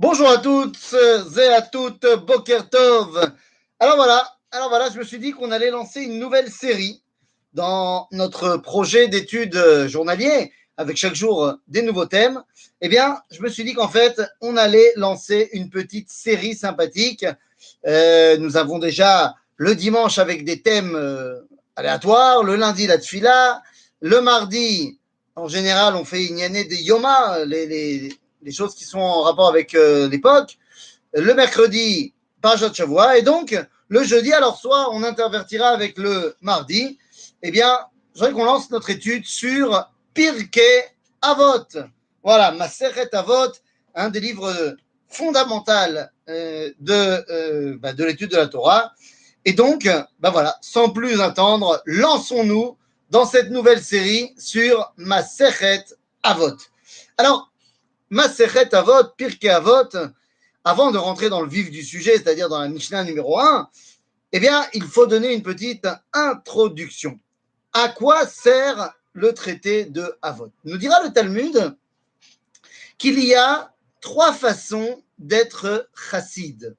Bonjour à toutes et à toutes, Boker Tov. Alors voilà, je me suis dit qu'on allait lancer une nouvelle série dans notre projet d'études journalier, avec chaque jour des nouveaux thèmes. Eh bien, je me suis dit qu'en fait, on allait lancer une petite série sympathique. Nous avons déjà le dimanche avec des thèmes aléatoires, le lundi la tfila, le mardi, en général, on fait Inyané des Yoma, les choses qui sont en rapport avec l'époque. Le mercredi, Parashat Shavua. Et donc, le jeudi, alors soit on intervertira avec le mardi, eh bien, je voudrais qu'on lance notre étude sur Pirkei Avot. Voilà, Masechet Avot, un des livres fondamentaux de l'étude de la Torah. Et donc, voilà, sans plus attendre, lançons-nous dans cette nouvelle série sur Masechet Avot. Alors, Masechet Avot, Pirkei Avot, avant de rentrer dans le vif du sujet, c'est-à-dire dans la Mishnah numéro 1, eh bien, il faut donner une petite introduction. À quoi sert le traité de Avot? Nous dira le Talmud qu'il y a trois façons d'être chassid.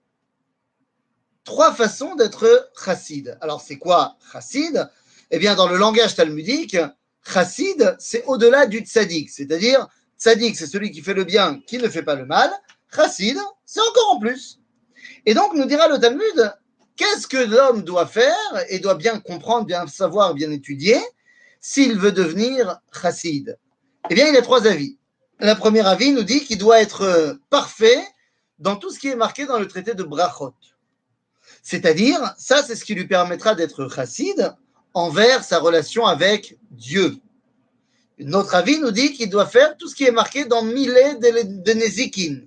Trois façons d'être chassid. Alors, c'est quoi chassid? Eh bien, dans le langage talmudique, chassid, c'est au-delà du tzaddik. C'est-à-dire, tzaddik, c'est celui qui fait le bien, qui ne fait pas le mal. Chassid, c'est encore en plus. Et donc, nous dira le Talmud, qu'est-ce que l'homme doit faire et doit bien comprendre, bien savoir, bien étudier s'il veut devenir chassid? Eh bien, il y a trois avis. Le premier avis nous dit qu'il doit être parfait dans tout ce qui est marqué dans le traité de Brachot. C'est-à-dire, ça, c'est ce qui lui permettra d'être chassid envers sa relation avec Dieu. Notre avis nous dit qu'il doit faire tout ce qui est marqué dans Milé de Nezikin.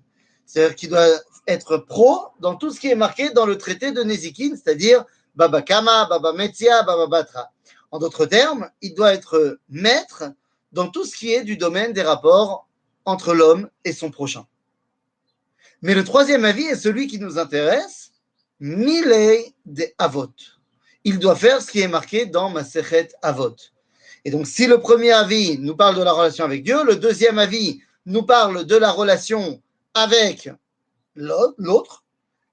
C'est-à-dire qu'il doit être pro dans tout ce qui est marqué dans le traité de Nezikin, c'est-à-dire Baba Kama, Baba Metzia, Baba Batra. En d'autres termes, il doit être maître dans tout ce qui est du domaine des rapports entre l'homme et son prochain. Mais le troisième avis est celui qui nous intéresse, Milei de Avot. Il doit faire ce qui est marqué dans Masechet Avot. Et donc, si le premier avis nous parle de la relation avec Dieu, le deuxième avis nous parle de la relation avec l'autre,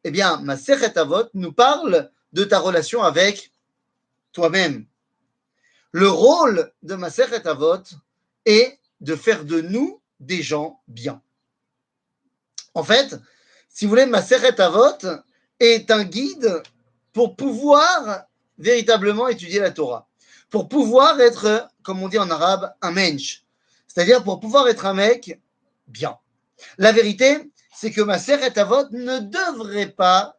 eh bien, Masechet Avot nous parle de ta relation avec toi-même. Le rôle de Masechet Avot est de faire de nous des gens bien. En fait, si vous voulez, Masechet Avot est un guide pour pouvoir véritablement étudier la Torah, pour pouvoir être, comme on dit en arabe, un mensch, c'est-à-dire pour pouvoir être un mec bien. La vérité, c'est que Masechet Avot ne devrait pas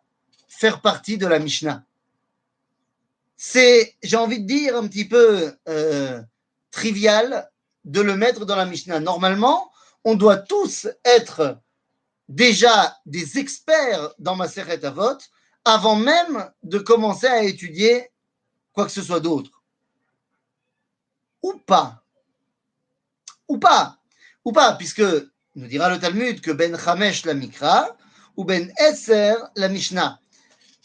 faire partie de la Mishnah. C'est, j'ai envie de dire, un petit peu trivial de le mettre dans la Mishnah. Normalement, on doit tous être déjà des experts dans Masechet Avot avant même de commencer à étudier quoi que ce soit d'autre. Ou pas. Ou pas. Ou pas, puisque nous dira le Talmud que Ben Chamesh la Mikra ou Ben Esser la Mishnah.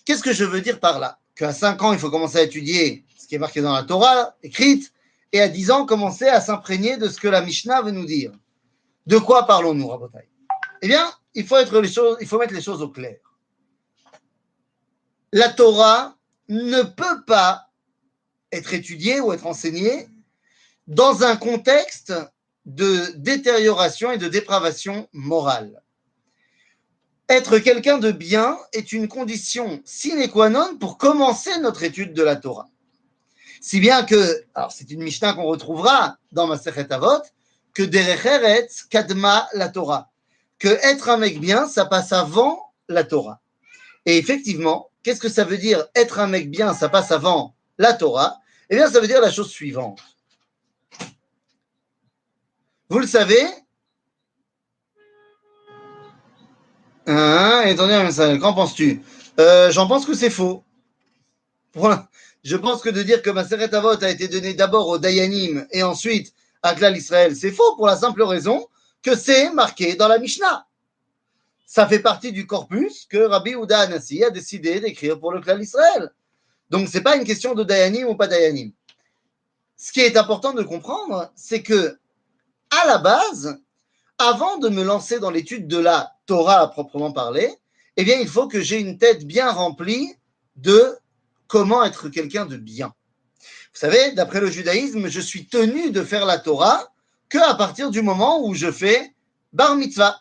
Qu'est-ce que je veux dire par là? Qu'à 5 ans, il faut commencer à étudier ce qui est marqué dans la Torah, écrite, et à 10 ans, commencer à s'imprégner de ce que la Mishnah veut nous dire. De quoi parlons-nous, Rabotai? Eh bien, il faut mettre les choses au clair. La Torah ne peut pas être étudiée ou être enseignée dans un contexte de détérioration et de dépravation morale. Être quelqu'un de bien est une condition sine qua non pour commencer notre étude de la Torah. Si bien que, alors c'est une Mishnah qu'on retrouvera dans Masechet Avot, que Derech Eretz kadma la Torah, que être un mec bien, ça passe avant la Torah. Et effectivement, qu'est-ce que ça veut dire être un mec bien, ça passe avant la Torah? Eh bien, ça veut dire la chose suivante. Vous le savez, qu'en penses-tu? J'en pense que c'est faux. Voilà. Je pense que de dire que Masechet Avot a été donné d'abord au Dayanim et ensuite à Klal Israël, c'est faux pour la simple raison que c'est marqué dans la Mishnah. Ça fait partie du corpus que Rabbi Yehuda Hanassi a décidé d'écrire pour le Klal Israël. Donc, ce n'est pas une question de Dayanim ou pas Dayanim. Ce qui est important de comprendre, c'est que, à la base, avant de me lancer dans l'étude de la Torah à proprement parler, eh bien, il faut que j'ai une tête bien remplie de comment être quelqu'un de bien. Vous savez, d'après le judaïsme, je suis tenu de faire la Torah qu'à partir du moment où je fais bar mitzvah.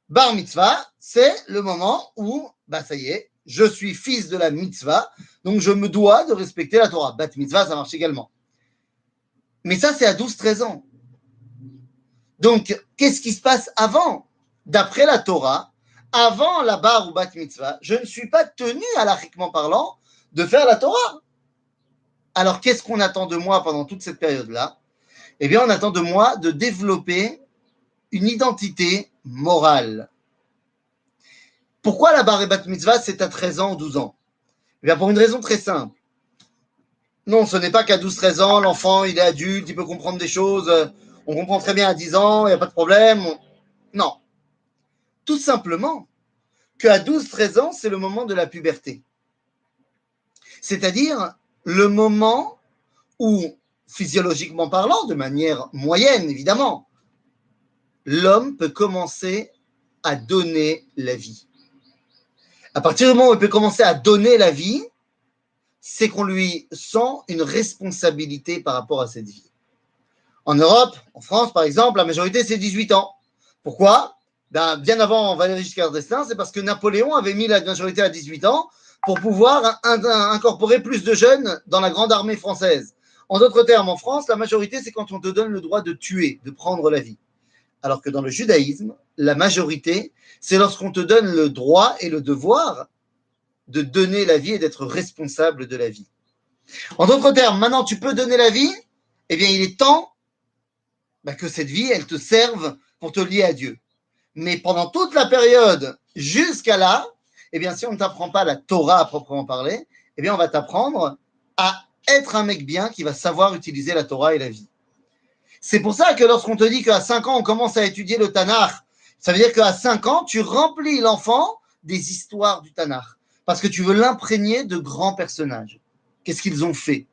Bar mitzvah, c'est le moment où, ça y est, je suis fils de la mitzvah, donc je me dois de respecter la Torah. Bat mitzvah, ça marche également. Mais ça, c'est à 12-13 ans. Donc, qu'est-ce qui se passe avant? D'après la Torah, avant la bar ou bat mitzvah, je ne suis pas tenu, halachiquement parlant, de faire la Torah. Alors, qu'est-ce qu'on attend de moi pendant toute cette période-là? Eh bien, on attend de moi de développer une identité morale. Pourquoi la bar et bat mitzvah, c'est à 13 ans ou 12 ans? Eh bien, pour une raison très simple. Non, ce n'est pas qu'à 12-13 ans, l'enfant, il est adulte, il peut comprendre des choses, on comprend très bien à 10 ans, il n'y a pas de problème. Non. Tout simplement qu'à 12-13 ans, c'est le moment de la puberté. C'est-à-dire le moment où, physiologiquement parlant, de manière moyenne évidemment, l'homme peut commencer à donner la vie. À partir du moment où il peut commencer à donner la vie, c'est qu'on lui sent une responsabilité par rapport à cette vie. En Europe, en France par exemple, la majorité c'est 18 ans. Pourquoi? Bien avant Valéry Giscard d'Estaing, c'est parce que Napoléon avait mis la majorité à 18 ans pour pouvoir incorporer plus de jeunes dans la grande armée française. En d'autres termes, en France, la majorité, c'est quand on te donne le droit de tuer, de prendre la vie. Alors que dans le judaïsme, la majorité, c'est lorsqu'on te donne le droit et le devoir de donner la vie et d'être responsable de la vie. En d'autres termes, maintenant tu peux donner la vie, eh bien il est temps que cette vie, elle te serve pour te lier à Dieu. Mais pendant toute la période jusqu'à là, eh bien si on ne t'apprend pas la Torah à proprement parler, eh bien on va t'apprendre à être un mec bien qui va savoir utiliser la Torah et la vie. C'est pour ça que lorsqu'on te dit qu'à 5 ans, on commence à étudier le Tanakh, ça veut dire qu'à 5 ans, tu remplis l'enfant des histoires du Tanakh. Parce que tu veux l'imprégner de grands personnages. Qu'est-ce qu'ils ont fait?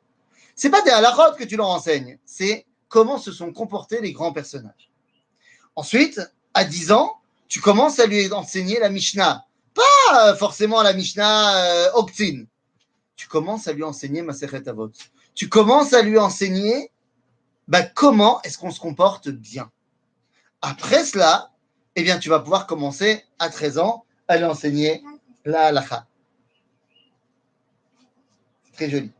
C'est pas des halakhot que tu leur enseignes, c'est comment se sont comportés les grands personnages. Ensuite, à 10 ans, tu commences à lui enseigner la Mishnah. Pas forcément la Mishnah Oktzin. Tu commences à lui enseigner Masechet Avot. Tu commences à lui enseigner comment est-ce qu'on se comporte bien. Après cela, eh bien, tu vas pouvoir commencer à 13 ans à lui enseigner la halakha. Très joli.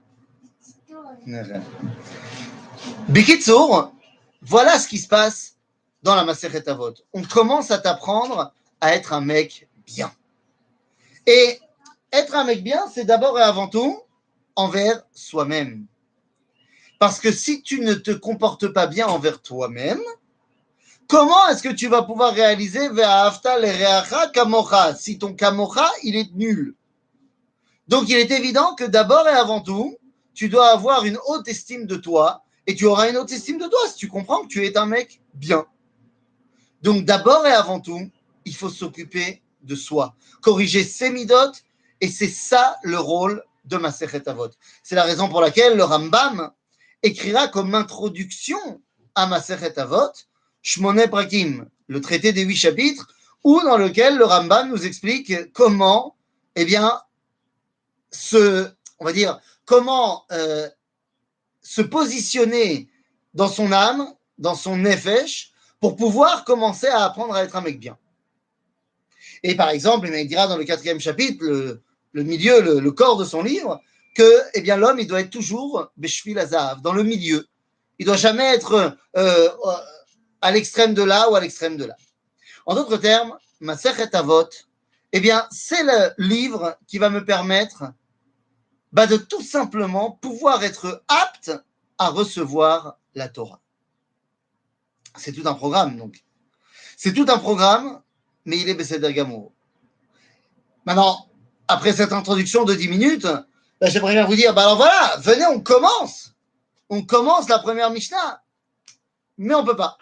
Bikitsour, voilà ce qui se passe dans la Masechet Avot. On commence à t'apprendre à être un mec bien. Et être un mec bien, c'est d'abord et avant tout envers soi-même. Parce que si tu ne te comportes pas bien envers toi-même, comment est-ce que tu vas pouvoir réaliser Ve'ahavta l'ereacha kamocha si ton kamocha, il est nul? Donc, il est évident que d'abord et avant tout, tu dois avoir une haute estime de toi et tu auras une haute estime de toi si tu comprends que tu es un mec bien. Donc, d'abord et avant tout, il faut s'occuper de soi, corriger ses midotes et c'est ça le rôle de Masechet Avot. C'est la raison pour laquelle le Rambam écrira comme introduction à Masechet Avot Shmoneh Prakim, le traité des 8 chapitres, où dans lequel le Rambam nous explique comment, comment se positionner dans son âme, dans son nefesh, pour pouvoir commencer à apprendre à être un mec bien. Et par exemple, il dira dans le 4e chapitre, le milieu, le corps de son livre, que l'homme, il doit être toujours beshvil hazav, dans le milieu. Il ne doit jamais être à l'extrême de là ou à l'extrême de là. En d'autres termes, Masechet Avot, c'est le livre qui va me permettre de tout simplement pouvoir être apte à recevoir la Torah. C'est tout un programme, donc. C'est tout un programme, mais il est Beseder Gamour. Maintenant, après cette introduction de 10 minutes, j'aimerais bien vous dire, alors voilà, venez, on commence. On commence la première Mishnah. Mais on ne peut pas.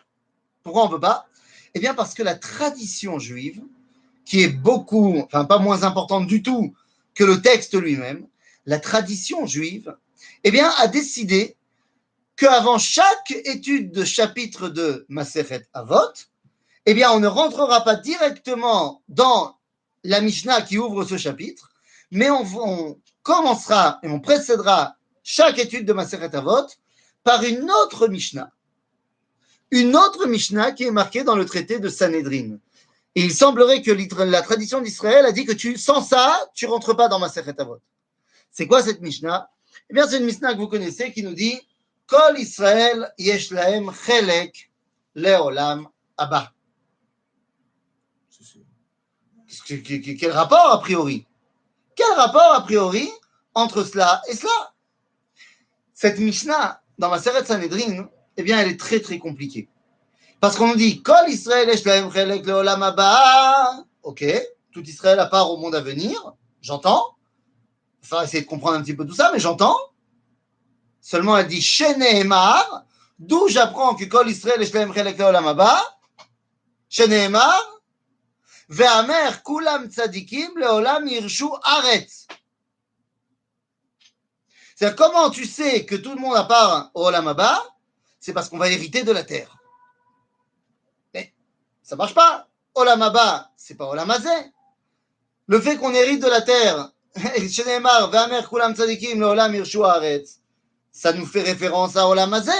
Pourquoi on ne peut pas? Eh bien, parce que la tradition juive, qui est pas moins importante du tout que le texte lui-même, la tradition juive, a décidé qu'avant chaque étude de chapitre de Masechet Avot, eh bien, on ne rentrera pas directement dans la Mishnah qui ouvre ce chapitre, mais on commencera et on précédera chaque étude de Masechet Avot par une autre Mishnah qui est marquée dans le traité de Sanhedrin. Et il semblerait que la tradition d'Israël a dit que sans ça, tu ne rentres pas dans Masechet Avot. C'est quoi cette Mishnah? Eh bien, c'est une Mishnah que vous connaissez qui nous dit Kol Israël yesh lahem chelek leolam haba. Quel rapport a priori? Quel rapport a priori entre cela et cela? Cette Mishnah, dans Masechet Sanhedrin, eh bien, elle est très très compliquée. Parce qu'on nous dit Kol Israël yesh lahem chelek leolam haba. Ok, tout Israël à part au monde à venir, j'entends. Il faudra essayer de comprendre un petit peu tout ça, mais j'entends. Seulement, elle dit Sheneemar, d'où j'apprends que Kol Israël yesh lahem chelek leolam haba. Sheneemar, ve'amer kulam tzadikim leolam yirshu aretz. C'est-à-dire, comment tu sais que tout le monde à part au Olam Haba, c'est parce qu'on va hériter de la terre. Mais ça marche pas. Olam Haba, c'est pas Olam Hazeh. Le fait qu'on hérite de la terre, Sheneemar, ve'amer kulam tzadikim leolam yirshu aretz, ça nous fait référence à Olam Hazeh.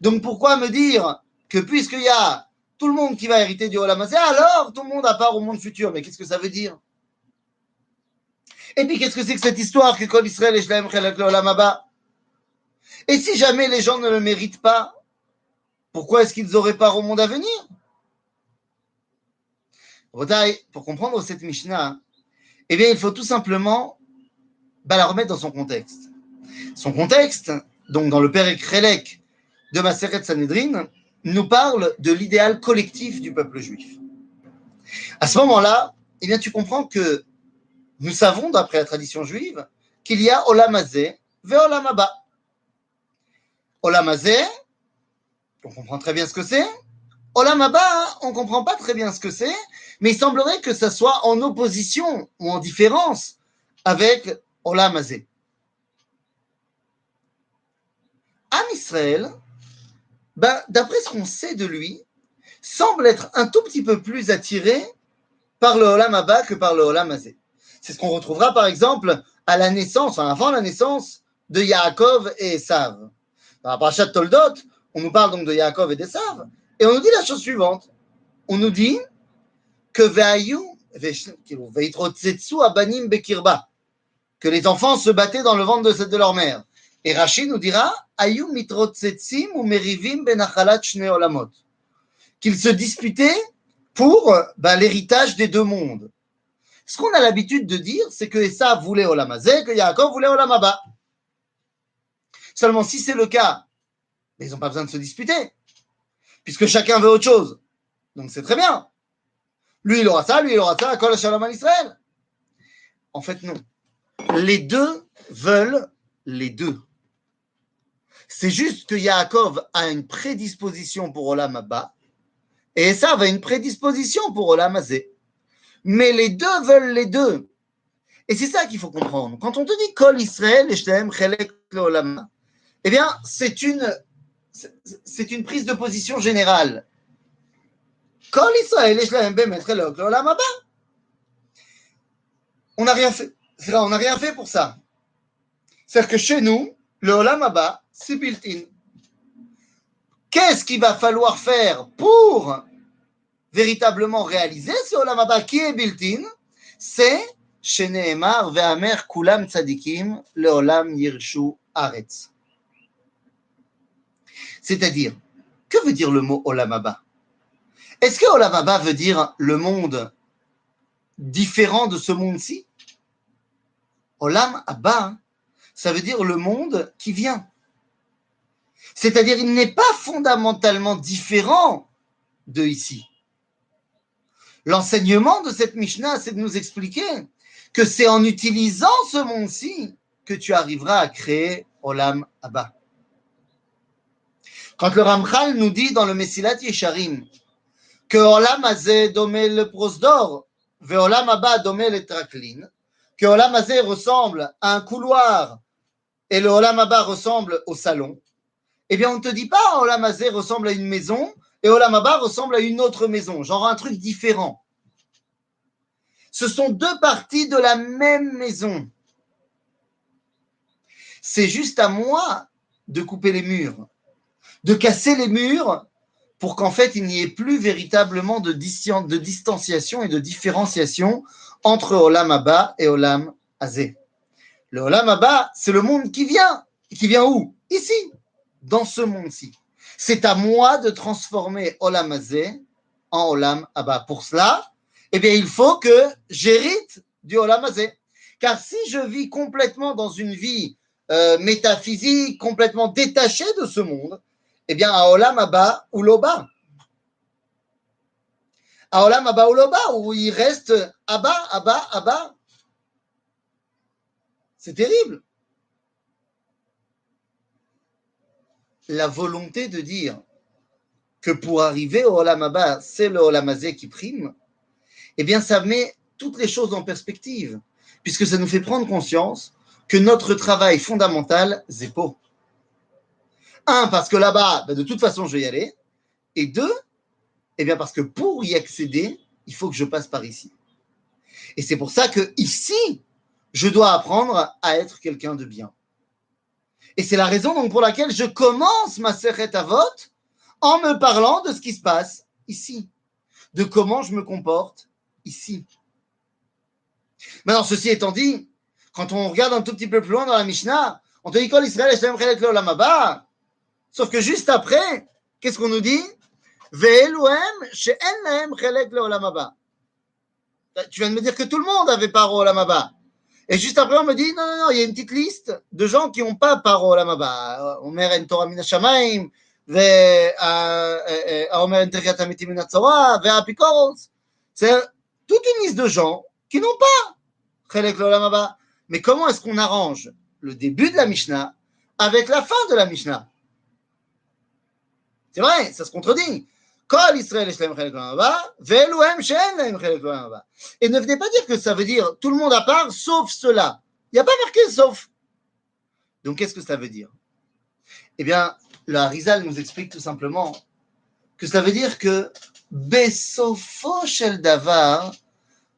Donc pourquoi me dire que puisqu'il y a tout le monde qui va hériter du Olam Hazeh, alors tout le monde à part au monde futur? Mais qu'est-ce que ça veut dire? Et puis qu'est-ce que c'est que cette histoire que Kol Israël yesh lahem chelek leolam haba? Et si jamais les gens ne le méritent pas, pourquoi est-ce qu'ils auraient part au monde à venir? Pour comprendre cette Mishnah, eh bien il faut tout simplement la remettre dans son contexte. Son contexte, donc dans le Perek Chelek de Masechet Sanhedrin, nous parle de l'idéal collectif du peuple juif. À ce moment-là, eh bien, tu comprends que nous savons, d'après la tradition juive, qu'il y a Olam Hazeh ve Olam Haba. Olam Hazeh, on comprend très bien ce que c'est. Olam Haba, on ne comprend pas très bien ce que c'est, mais il semblerait que ça soit en opposition ou en différence avec Olam Hazeh. Am Israël, d'après ce qu'on sait de lui, semble être un tout petit peu plus attiré par le Olam Haba que par le Olam Hazeh. C'est ce qu'on retrouvera par exemple à la naissance, avant la naissance de Yaakov et Esav. Dans la parashat Toldot, on nous parle donc de Yaakov et d'Esav, et on nous dit la chose suivante. On nous dit que que les enfants se battaient dans le ventre de leur mère. Et Rashi nous dira Ayu mitrotzetzim ou merivim benachalat shne olamot, qu'ils se disputaient pour l'héritage des deux mondes. Ce qu'on a l'habitude de dire, c'est que Esav voulait Olam Hazeh, que Yaakov voulait Olam Haba. Seulement, si c'est le cas, ils n'ont pas besoin de se disputer, puisque chacun veut autre chose. Donc c'est très bien. Lui, il aura ça, Kol Shalom al Israël. En fait, non. Les deux veulent les deux. C'est juste que Yaakov a une prédisposition pour Olam Haba, et Esav a une prédisposition pour Olam Hazeh. Mais les deux veulent les deux. Et c'est ça qu'il faut comprendre. Quand on te dit Kol Israël yesh lahem chelek leolam haba, eh bien, c'est une prise de position générale. Kol Israël yesh lahem bemet chelek leolam haba. On n'a rien fait. On n'a rien fait pour ça. C'est-à-dire que chez nous, le Olam Haba, c'est built-in. Qu'est-ce qu'il va falloir faire pour véritablement réaliser ce Olam Haba qui est built-in? C'est Sheneemar ve'amer kulam tzadikim leolam yirshu aretz. C'est-à-dire, que veut dire le mot Olam Haba? Est-ce que Olam Haba veut dire le monde différent de ce monde-ci? Olam Haba, ça veut dire le monde qui vient. C'est-à-dire, il n'est pas fondamentalement différent de ici. L'enseignement de cette Mishnah, c'est de nous expliquer que c'est en utilisant ce monde-ci que tu arriveras à créer Olam Haba. Quand le Ramchal nous dit dans le Mesilat Yesharim que Olam Hazeh domé le prosdor, ve Olam Haba domé le traklin, que Olam Hazeh ressemble à un couloir et le Olam Haba ressemble au salon, eh bien on ne te dit pas Olam Hazeh ressemble à une maison et Olam Haba ressemble à une autre maison, genre un truc différent. Ce sont deux parties de la même maison. C'est juste à moi de couper les murs, de casser les murs pour qu'en fait, il n'y ait plus véritablement de distanciation et de différenciation entre Olam Haba et Olam Hazé. Le Olam Haba, c'est le monde qui vient. Et qui vient où? Ici, dans ce monde-ci. C'est à moi de transformer Olam Hazé en Olam Haba. Pour cela, eh bien, il faut que j'hérite du Olam Hazé. Car si je vis complètement dans une vie métaphysique, complètement détachée de ce monde, eh bien, à Olam Haba ou Loba. À Olam Haba ou Loba, où il reste Abba. C'est terrible. La volonté de dire que pour arriver au Olam Haba, c'est le Olam Hazé qui prime, eh bien, ça met toutes les choses en perspective, puisque ça nous fait prendre conscience que notre travail fondamental, c'est pas. Un, parce que là-bas, de toute façon, je vais y aller. Et deux, eh bien, parce que pour y accéder, il faut que je passe par ici. Et c'est pour ça que ici, je dois apprendre à être quelqu'un de bien. Et c'est la raison donc pour laquelle je commence ma Masechet Avot en me parlant de ce qui se passe ici, de comment je me comporte ici. Maintenant, ceci étant dit, quand on regarde un tout petit peu plus loin dans la Mishnah, on te dit Kol Israël Eshem Chelek Le'olam Haba. Sauf que juste après, qu'est-ce qu'on nous dit? Ve'eluhem she'en lahem chelek le'olam haba. Tu viens de me dire que tout le monde avait part au Olam Haba. Et juste après, on me dit, non, il y a une petite liste de gens qui n'ont pas part au Olam Haba. Omer en Torah min ha-shamayim, Omer en Teriat ha-metim min ha-tzora, ve'apikoros. C'est toute une liste de gens qui n'ont pas chelek le'olam haba. Mais comment est-ce qu'on arrange le début de la Mishnah avec la fin de la Mishnah? C'est vrai, ça se contredit. Kol Israël Eshem Chelek Le'olam Haba, ve'eluhem she'en lahem Chelek Le'olam Haba. Et ne venez pas dire que ça veut dire tout le monde à part, sauf cela. Il n'y a pas marqué sauf. Donc qu'est-ce que ça veut dire? Eh bien, le Harizal nous explique tout simplement que ça veut dire que Besofo shel davar,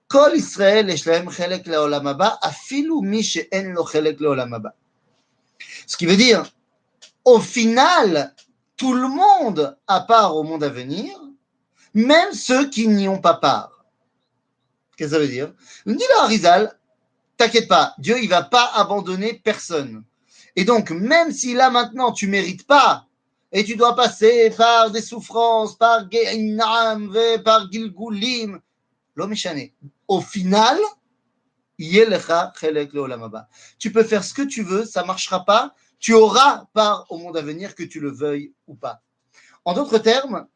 Kol Israël Eshem Chelek Le'olam Haba, afilu mi she'en lo Chelek Le'olam Haba. Ce qui veut dire, au final, tout le monde a part au monde à venir, même ceux qui n'y ont pas part. Qu'est-ce que ça veut dire? Il me dit le Harizal, t'inquiète pas, Dieu il va pas abandonner personne. Et donc, même si là maintenant tu mérites pas, et tu dois passer par des souffrances, par Geinam, par Gilgulim, lo meshane. Au final, yelecha chelek le'olam haba. Tu peux faire ce que tu veux, ça marchera pas. Tu auras part au monde à venir, que tu le veuilles ou pas. En d'autres termes,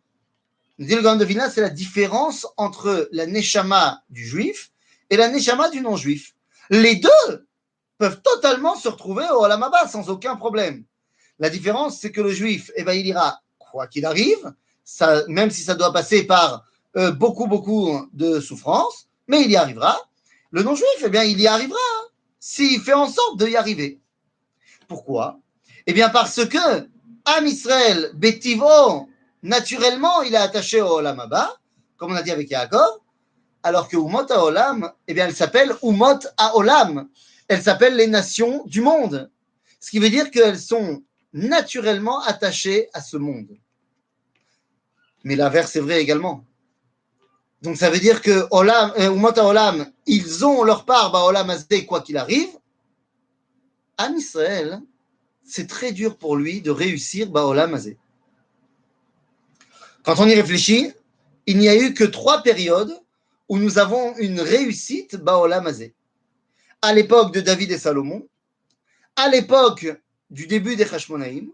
dit le Gaon de Vilna, c'est la différence entre la neshama du juif et la neshama du non-juif. Les deux peuvent totalement se retrouver au Olam Haba sans aucun problème. La différence, c'est que le juif, eh ben, il ira quoi qu'il arrive, ça, même si ça doit passer par beaucoup de souffrances, mais il y arrivera. Le non-juif, eh bien, il y arrivera s'il fait en sorte d'y arriver. Pourquoi? Eh bien, parce que Am Israël, Betivo, naturellement, il est attaché au Olam Haba, comme on a dit avec Yaakov, alors que Umot HaOlam, eh bien, elle s'appelle Umot HaOlam. Elle s'appelle les nations du monde. Ce qui veut dire qu'elles sont naturellement attachées à ce monde. Mais l'inverse est vrai également. Donc, ça veut dire que Umot HaOlam, ils ont leur part, Olam Hazé, quoi qu'il arrive. Am Israël, c'est très dur pour lui de réussir Olam Hazé. Quand on y réfléchit, il n'y a eu que 3 périodes où nous avons une réussite Olam Hazé. À l'époque de David et Salomon, à l'époque du début des Hashmonaïm,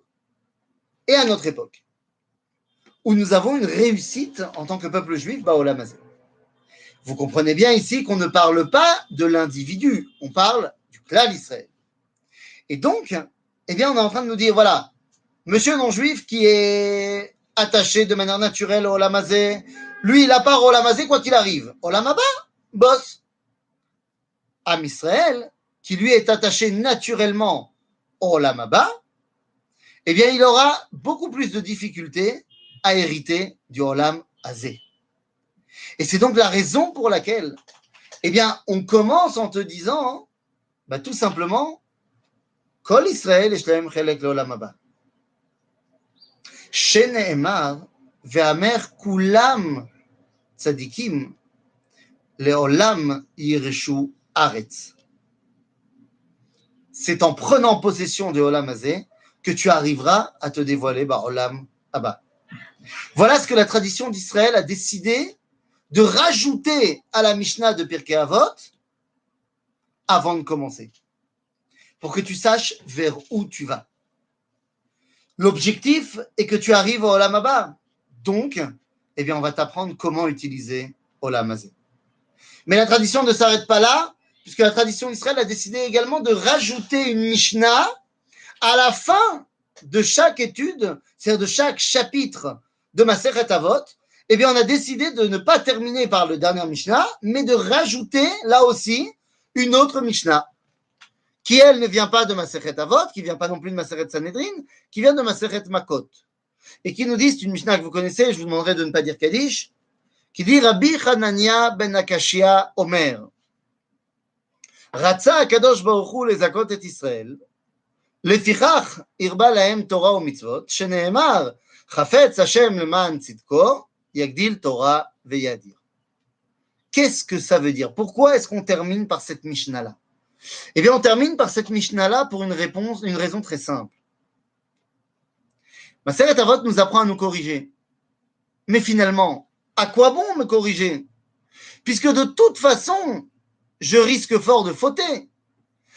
et à notre époque, où nous avons une réussite en tant que peuple juif Olam Hazé. Vous comprenez bien ici qu'on ne parle pas de l'individu, on parle du clan Israël. Et donc, eh bien, on est en train de nous dire, voilà, monsieur non-juif qui est attaché de manière naturelle au Olam Hazé, lui, il a part au Olam Hazé quoi qu'il arrive. Olam Haba, boss. Am Israël, qui lui est attaché naturellement au Olam Haba, eh bien, il aura beaucoup plus de difficultés à hériter du Olam Hazé. Et c'est donc la raison pour laquelle, eh bien, on commence en te disant, tout simplement, Kol Israël yesh lahem chelek leolam haba. שנאמר, והאמר כולם צדיקים, לעולם ירשו ארץ. C'est en prenant possession de Olam Hazé que tu arriveras à te dévoiler Olam Haba. Voilà ce que la tradition d'Israël a décidé de rajouter à la Mishnah de Pirkei Avot avant de commencer, pour que tu saches vers où tu vas. L'objectif est que tu arrives au Olam Haba. Donc, eh bien, on va t'apprendre comment utiliser Olam Hazé. Mais la tradition ne s'arrête pas là, puisque la tradition d'Israël a décidé également de rajouter une Mishnah à la fin de chaque étude, c'est-à-dire de chaque chapitre de Masechet Avot. Eh bien, on a décidé de ne pas terminer par le dernier Mishnah, mais de rajouter, là aussi, une autre Mishnah, qui, elle, ne vient pas de Masechet Avot, qui ne vient pas non plus de Masechet Sanhedrin, qui vient de Masechet Makot. Et qui nous dit, c'est une Mishnah que vous connaissez, je vous demanderai de ne pas dire Kaddish, qui dit Rabbi Hanania ben Akashia Omer. רצה הקדוש ברוך הוא לזכות את ישראל, לפיכך הרבה להם תורה ומצוות, שנאמר, חפץ השם למען צדקו, יגדיל תורה ויאדיר. Qu'est-ce que ça veut dire? Pourquoi est-ce qu'on termine par cette Mishnah-là? Eh bien, on termine par cette Mishnah-là pour une raison très simple. Masechet Avot nous apprend à nous corriger. Mais finalement, à quoi bon me corriger? Puisque de toute façon, je risque fort de fauter.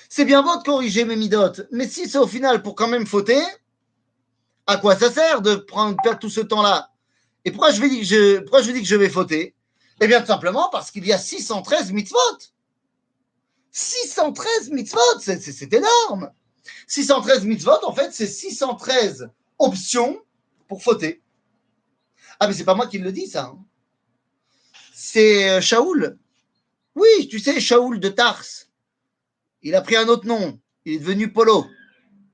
C'est bien beau de corriger mes midotes, mais si c'est au final pour quand même fauter, à quoi ça sert de perdre tout ce temps-là? Et pourquoi je dis que je vais fauter? Eh bien, tout simplement parce qu'il y a 613 mitzvot. 613 mitzvot, c'est énorme. 613 mitzvot, en fait, c'est 613 options pour fauter. Ah, mais c'est pas moi qui le dis, ça. C'est Shaoul. Oui, tu sais, Shaoul de Tars. Il a pris un autre nom. Il est devenu Paul.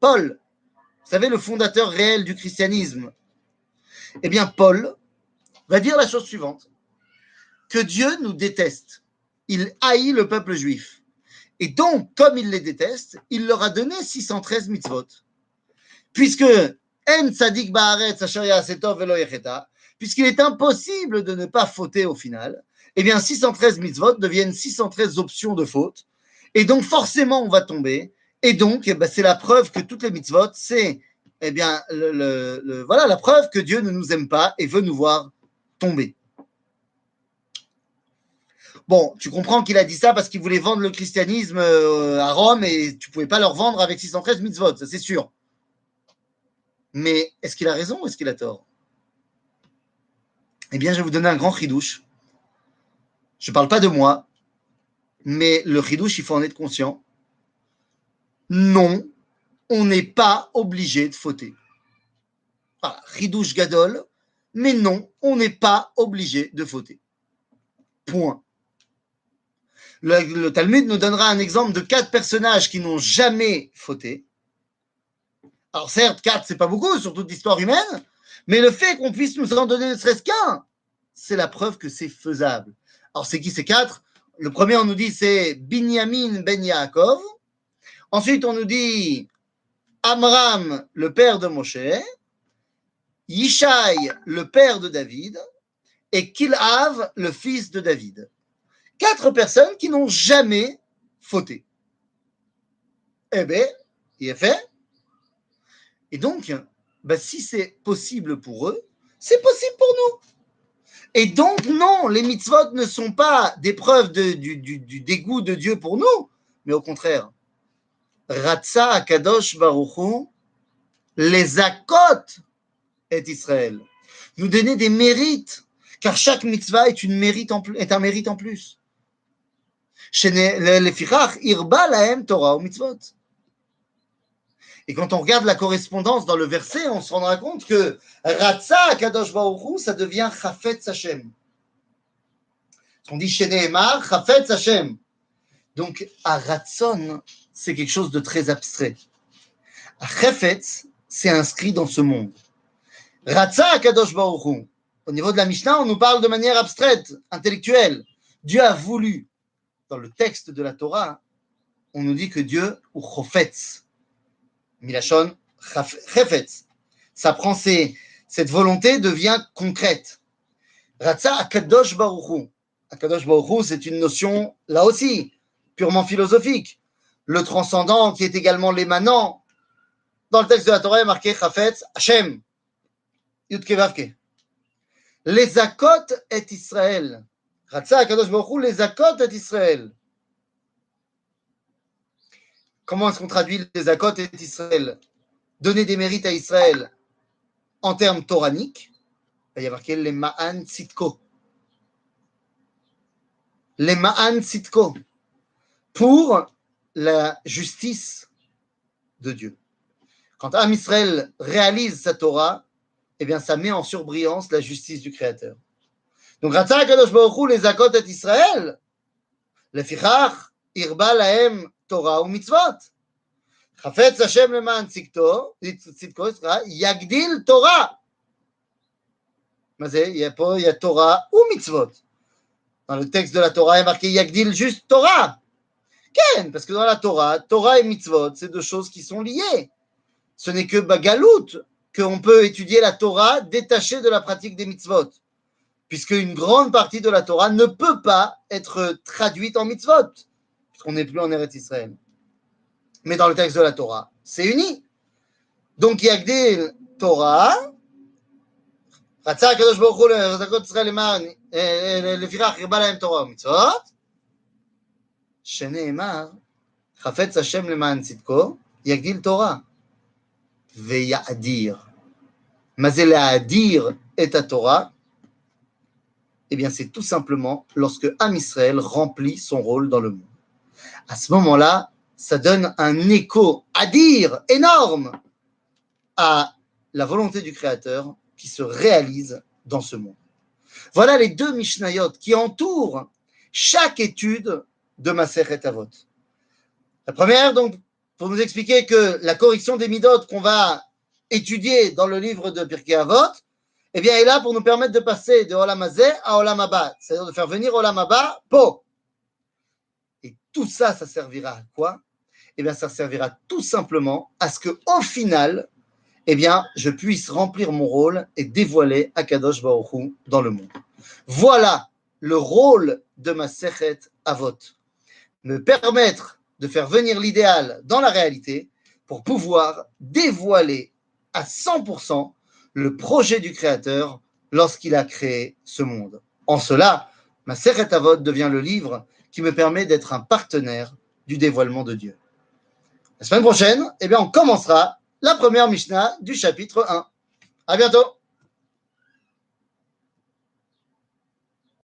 Vous savez, le fondateur réel du christianisme. Eh bien, Paul va dire la chose suivante. Que Dieu nous déteste. Il haït le peuple juif. Et donc, comme il les déteste, il leur a donné 613 mitzvot. Puisque En tzadik ba'aretz asher ya'aseh tov velo yecheta, puisqu'il est impossible de ne pas fauter au final, eh bien 613 mitzvot deviennent 613 options de faute. Et donc, forcément, on va tomber. Et donc, c'est la preuve que toutes les mitzvot, c'est voilà, la preuve que Dieu ne nous aime pas et veut nous voir tomber. Bon, tu comprends qu'il a dit ça parce qu'il voulait vendre le christianisme à Rome et tu ne pouvais pas leur vendre avec 613 mitzvot, ça c'est sûr. Mais est-ce qu'il a raison ou est-ce qu'il a tort? Eh bien, je vais vous donner un grand chidouche. Je ne parle pas de moi, mais le chidouche, il faut en être conscient. Non, on n'est pas obligé de fauter. Voilà, chidouche gadol, mais non, on n'est pas obligé de fauter. Point. Le Talmud nous donnera un exemple de 4 personnages qui n'ont jamais fauté. Alors certes, 4, c'est pas beaucoup sur toute l'histoire humaine, mais le fait qu'on puisse nous en donner ne serait-ce qu'un, c'est la preuve que c'est faisable. Alors c'est qui ces 4? Le premier, on nous dit, c'est Binyamin ben Yaakov. Ensuite, on nous dit Amram, le père de Moshe, Yishai, le père de David, et Kilhav, le fils de David. 4 personnes qui n'ont jamais fauté. Eh bien, il est fait. Et donc, si c'est possible pour eux, c'est possible pour nous. Et donc, non, les mitzvot ne sont pas des preuves du dégoût de Dieu pour nous, mais au contraire. Ratza Akadosh Baruch Hu, les akot et Israël. Nous donner des mérites, car chaque mitzvah est un mérite en plus. Lefichach irba lahem Torah ou mitzvot. Et quand on regarde la correspondance dans le verset, on se rendra compte que Ratza Kadosh Baruch Hu, ça devient Chafetz Hashem. On dit Sheneemar, Chafetz Hashem. Donc, à Ratzon, c'est quelque chose de très abstrait. À Chafetz, c'est inscrit dans ce monde. Ratsa Akadosh Baruch Hu. Au niveau de la Mishnah, on nous parle de manière abstraite, intellectuelle. Dieu a voulu. Dans le texte de la Torah, on nous dit que Dieu, ou Chofetz, Milachon Chefetz, ça prend cette volonté devient concrète. Ratsa Akadosh Baruch Hu. Akadosh Baruch Hu, c'est une notion, là aussi, purement philosophique. Le transcendant qui est également l'émanant. Dans le texte de la Torah, il est marqué Chafetz Hashem. Yudke Vavke. Les Zakot et Israël. Ratsa Akadosh Baruch Hu, les Zakot et Israël. Comment est-ce qu'on traduit les Zakot et Israël? Donner des mérites à Israël en termes toraniques. Il y a marqué les Ma'an Tzidko. Les Ma'an Tzidko. Pour la justice de Dieu. Quand Am Israël réalise sa Torah, eh bien, ça met en surbrillance la justice du Créateur. Donc, Ratsa Akadosh Baruch Hu, les Zakot et Israël, Lefichach, Irba Lahem, Torah ou Mitzvot. Chafetz Hashem Leman Tzidko, Yagdil Torah. Il y a Torah ou Mitzvot. Dans le texte de la Torah, il est marqué Yagdil juste Torah. Ken, parce que dans la Torah, Torah et Mitzvot, c'est deux choses qui sont liées. Ce n'est que Bagalout qu'on peut étudier la Torah détachée de la pratique des Mitzvot. Puisque une grande partie de la Torah ne peut pas être traduite en Mitzvot. Puisqu'on n'est plus en Eretz Israël. Mais dans le texte de la Torah, c'est uni. Donc, Yagdil Torah, Ratsa Akadosh Baruch Hu Zakot Israël Leman Lefichach Irba Lahem Torah u'Mitzvot, Shene'emar Chafetz Hashem Leman Tzidko Yagdil Torah Ve'yadir. Mazé le'adir et à Torah. Eh bien, c'est tout simplement lorsque Am Israël remplit son rôle dans le monde. À ce moment-là, ça donne un écho à dire énorme à la volonté du Créateur qui se réalise dans ce monde. Voilà les deux Mishnayot qui entourent chaque étude de Masechet Avot. La première, donc, pour nous expliquer que la correction des Midot qu'on va étudier dans le livre de Pirkei Avot, eh bien, est là pour nous permettre de passer de Olam Hazeh à Olam Haba, c'est-à-dire de faire venir Olam Haba, Po. Et tout ça, ça servira à quoi? Eh bien, ça servira tout simplement à ce qu'au final, eh bien, je puisse remplir mon rôle et dévoiler Akadosh Baruch Hu dans le monde. Voilà le rôle de Masechet Avot. Me permettre de faire venir l'idéal dans la réalité pour pouvoir dévoiler à 100% le projet du Créateur lorsqu'il a créé ce monde. En cela, Masechet Avot devient le livre qui me permet d'être un partenaire du dévoilement de Dieu. La semaine prochaine, eh bien, on commencera la première Mishnah du chapitre 1. À bientôt.